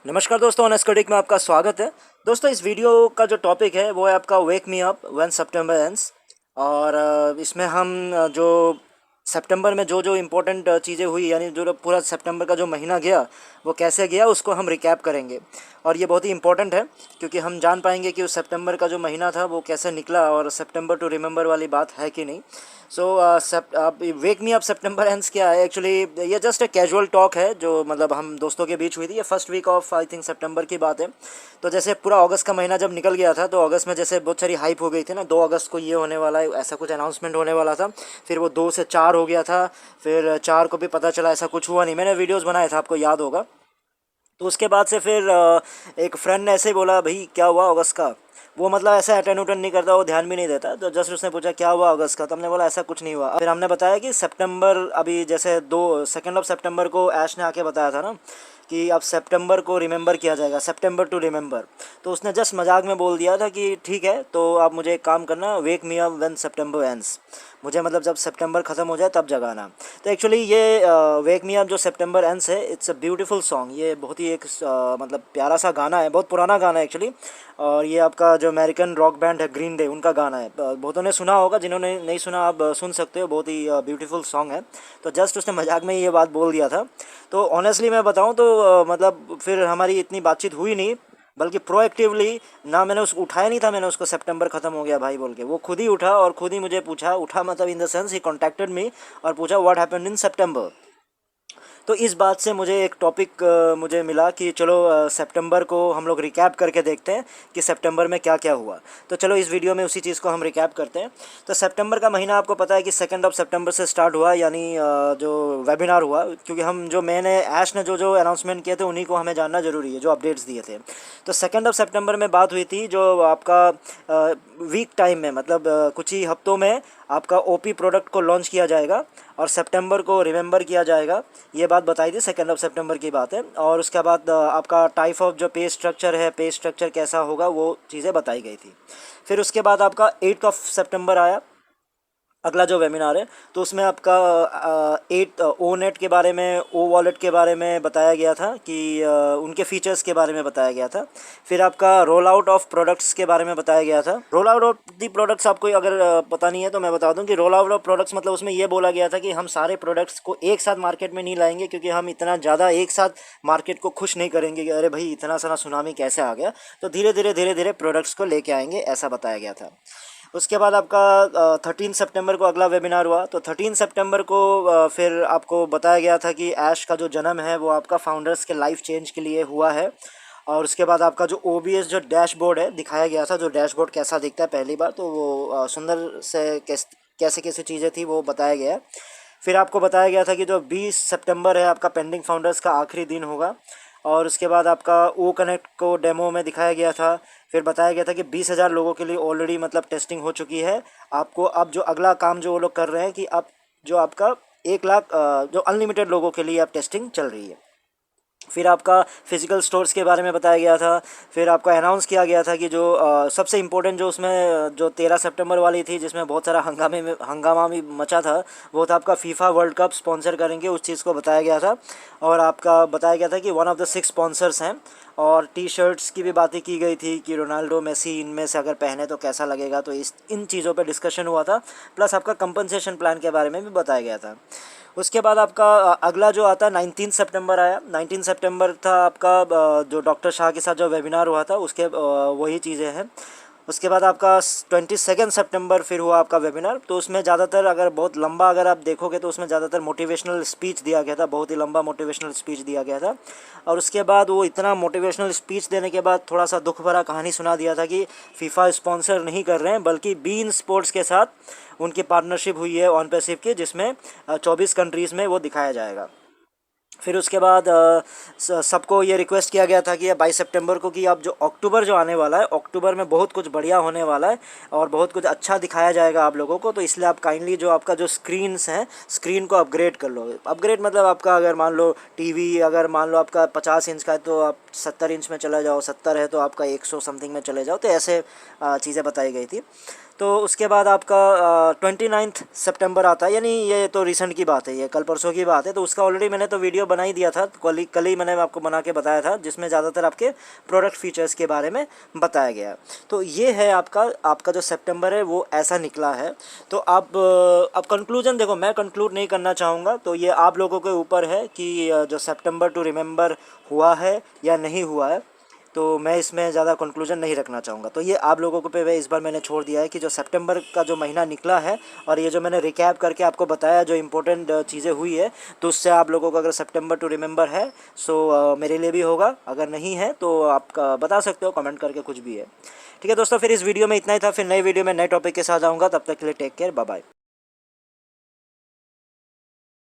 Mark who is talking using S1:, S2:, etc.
S1: नमस्कार दोस्तों, ऑनेस्टिक में आपका स्वागत है। दोस्तों, इस वीडियो का जो टॉपिक है वो है आपका wake me up when September ends. और इसमें हम जो सितंबर में जो जो इम्पोर्टेंट चीज़ें हुई, यानी जो पूरा सितंबर का जो महीना गया वो कैसे गया, उसको हम रिकैप करेंगे। और ये बहुत ही इम्पोर्टेंट है क्योंकि हम जान पाएंगे कि उस सितंबर का जो महीना था वो कैसे निकला और सितंबर टू रिमेंबर वाली बात है कि नहीं। सो वेक मी अप सितंबर एंड्स क्या है एक्चुअली, ये जस्ट ए कैजुअल टॉक है जो मतलब हम दोस्तों के बीच हुई थी। ये first week of I think September की बात है। तो जैसे पूरा अगस्त का महीना जब निकल गया था तो अगस्त में जैसे बहुत सारी हाइप हो गई थी ना, 2 अगस्त को ये होने वाला है, ऐसा कुछ अनाउंसमेंट होने वाला था। फिर वो 2 से 4 हो गया था, फिर 4 को भी पता चला ऐसा कुछ हुआ नहीं। मैंने वीडियोज़ बनाए थे, आपको याद होगा। तो उसके बाद से फिर एक फ्रेंड ने ऐसे ही बोला, भाई क्या हुआ अगस्त का। वो मतलब ऐसा अटेंड उटेंड नहीं करता, वो ध्यान भी नहीं देता। तो जस्ट उसने पूछा क्या हुआ अगस्त का, तो हमने बोला ऐसा कुछ नहीं हुआ। फिर हमने बताया कि सितंबर अभी जैसे 2 सितंबर को ऐश ने आके बताया था ना कि अब सितंबर को रिमेंबर किया जाएगा, सितंबर टू रिमेंबर। तो उसने जस्ट मजाक में बोल दिया था कि ठीक है, तो आप मुझे एक काम करना, wake me up when September ends. मुझे मतलब जब सितंबर ख़त्म हो जाए तब जगाना। तो एक्चुअली ये वेक मी अप जो सितंबर एंड्स है, इट्स अ ब्यूटीफुल सॉन्ग। ये बहुत ही एक मतलब प्यारा सा गाना है, बहुत पुराना गाना है एक्चुअली। और ये आपका जो अमेरिकन रॉक बैंड है ग्रीन डे, उनका गाना है। बहुतों ने सुना होगा, जिन्होंने नहीं सुना आप सुन सकते हो। बहुत ही ब्यूटीफुल सॉन्ग है। तो जस्ट उसने मजाक में ये बात बोल दिया था। तो ऑनेस्टली मैं बताऊं तो मतलब फिर हमारी इतनी बातचीत हुई नहीं, बल्कि प्रोएक्टिवली ना मैंने उसको उठाया नहीं था। मैंने उसको सितंबर ख़त्म हो गया भाई बोल के, वो खुद ही उठा और खुद ही मुझे पूछा। उठा मतलब in the sense he contacted me और पूछा व्हाट हैपेंड इन सितंबर। तो इस बात से मुझे एक टॉपिक मुझे मिला कि चलो सितंबर को हम लोग रिकैप करके देखते हैं कि सितंबर में क्या क्या हुआ। तो चलो इस वीडियो में उसी चीज़ को हम रिकैप करते हैं। तो सितंबर का महीना आपको पता है कि 2 सितंबर से स्टार्ट हुआ, यानी जो वेबिनार हुआ। क्योंकि हम जो मैंने ऐश ने जो जो अनाउंसमेंट किए थे उन्हीं को हमें जानना ज़रूरी है, जो अपडेट्स दिए थे। तो 2 सितंबर में बात हुई थी जो आपका वीक टाइम में, मतलब कुछ ही हफ्तों में आपका ओपी प्रोडक्ट को लॉन्च किया जाएगा और सितंबर को रिमेंबर किया जाएगा। ये बात बताई थी, 2 सितंबर की बात है। और उसके बाद आपका टाइप ऑफ जो पे स्ट्रक्चर है, पे स्ट्रक्चर कैसा होगा, वो चीज़ें बताई गई थी। फिर उसके बाद आपका 8 सितंबर आया, अगला जो वेबिनार है। तो उसमें आपका 8 ओ नेट के बारे में, ओ वॉलेट के बारे में बताया गया था कि उनके फीचर्स के बारे में बताया गया था। फिर आपका रोल आउट ऑफ प्रोडक्ट्स के बारे में बताया गया था। Roll out of the products आपको अगर पता नहीं है तो मैं बता दूं कि रोल आउट ऑफ प्रोडक्ट्स मतलब उसमें ये बोला गया था कि हम सारे प्रोडक्ट्स को एक साथ मार्केट में नहीं लाएंगे, क्योंकि हम इतना ज़्यादा एक साथ मार्केट को खुश नहीं करेंगे कि अरे भाई इतना सारा सुनामी कैसे आ गया। तो धीरे धीरे प्रोडक्ट्स को लेके आएंगे, ऐसा बताया गया था। उसके बाद आपका 13 सितंबर को अगला वेबिनार हुआ। तो 13 सितंबर को फिर आपको बताया गया था कि ऐश का जो जन्म है वो आपका फाउंडर्स के लाइफ चेंज के लिए हुआ है। और उसके बाद आपका जो ओबीएस जो डैशबोर्ड है दिखाया गया था, जो डैशबोर्ड कैसा दिखता है पहली बार, तो वो सुंदर से कैसे कैसे चीज़ें थी वो बताया गया। फिर आपको बताया गया था कि जो 20 सितंबर है आपका पेंडिंग फाउंडर्स का आखिरी दिन होगा। और उसके बाद आपका ओ कनेक्ट को डेमो में दिखाया गया था। फिर बताया गया था कि 20,000 लोगों के लिए ऑलरेडी मतलब टेस्टिंग हो चुकी है। आपको अब जो अगला काम जो वो लोग कर रहे हैं कि अब जो आपका 1 लाख जो अनलिमिटेड लोगों के लिए अब टेस्टिंग चल रही है। फिर आपका फिज़िकल स्टोर्स के बारे में बताया गया था। फिर आपका अनाउंस किया गया था कि जो सबसे इम्पोर्टेंट जो उसमें जो 13 सितंबर वाली थी, जिसमें बहुत सारा हंगामा भी मचा था, वो था आपका फीफा वर्ल्ड कप स्पॉन्सर करेंगे, उस चीज़ को बताया गया था। और आपका बताया गया था कि वन ऑफ द 6 स्पॉन्सर्स हैं। और टी शर्ट्स की भी बातें की गई थी कि रोनाल्डो मेसी इनमें से अगर पहने तो कैसा लगेगा, तो इन चीज़ों पे डिस्कशन हुआ था। प्लस आपका कंपनसेशन प्लान के बारे में भी बताया गया था। उसके बाद आपका अगला जो आता है 19 सितंबर आया। 19 सितंबर था आपका जो डॉक्टर शाह के साथ जो वेबिनार हुआ था उसके वही चीज़ें हैं। उसके बाद आपका 22 सितंबर फिर हुआ आपका वेबिनार। तो उसमें ज़्यादातर अगर बहुत लंबा अगर आप देखोगे तो उसमें ज़्यादातर मोटिवेशनल स्पीच दिया गया था, बहुत ही लंबा मोटिवेशनल स्पीच दिया गया था। और उसके बाद वो इतना मोटिवेशनल स्पीच देने के बाद थोड़ा सा दुख भरा कहानी सुना दिया था कि फीफा स्पॉन्सर नहीं कर रहे हैं, बल्कि बीइन स्पोर्ट्स के साथ उनकी पार्टनरशिप हुई है ऑन पैसिव की, जिसमें 24 कंट्रीज़ में वो दिखाया जाएगा। फिर उसके बाद सबको ये रिक्वेस्ट किया गया था कि 22 सितंबर को कि अब जो अक्टूबर जो आने वाला है, अक्टूबर में बहुत कुछ बढ़िया होने वाला है और बहुत कुछ अच्छा दिखाया जाएगा आप लोगों को। तो इसलिए आप काइंडली जो आपका जो स्क्रीन्स हैं, स्क्रीन को अपग्रेड कर लो। अपग्रेड मतलब आपका अगर मान लो टीवी अगर मान लो आपका 50 इंच का है तो आप 70 इंच में चले जाओ, 70 है तो आपका 100 समथिंग में चले जाओ। तो ऐसे चीज़ें बताई गई थी। तो उसके बाद आपका 29 सितंबर आता है, यानी ये तो रिसेंट की बात है, ये कल परसों की बात है। तो उसका ऑलरेडी मैंने तो वीडियो बना ही दिया था, कल ही मैंने आपको बना के बताया था, जिसमें ज़्यादातर आपके प्रोडक्ट फीचर्स के बारे में बताया गया। तो ये है आपका जो सितंबर है वो ऐसा निकला है। तो अब कंक्लूजन देखो, मैं कंक्लूड नहीं करना चाहूँगा, तो ये आप लोगों के ऊपर है कि जो सितंबर टू रिमेंबर हुआ है या नहीं हुआ है। तो मैं इसमें ज़्यादा कंक्लूजन नहीं रखना चाहूँगा। तो ये आप लोगों को पे इस बार मैंने छोड़ दिया है कि जो सितंबर का जो महीना निकला है, और ये जो मैंने रिकैप करके आपको बताया जो इम्पोर्टेंट चीज़ें हुई है, तो उससे आप लोगों को अगर सितंबर टू रिमेंबर है सो मेरे लिए भी होगा, अगर नहीं है तो आप बता सकते हो कमेंट करके, कुछ भी है। ठीक है दोस्तों, फिर इस वीडियो में इतना ही था। फिर नई वीडियो में नए टॉपिक के साथ आऊँगा, तब तक के लिए टेक केयर, बाय बाय।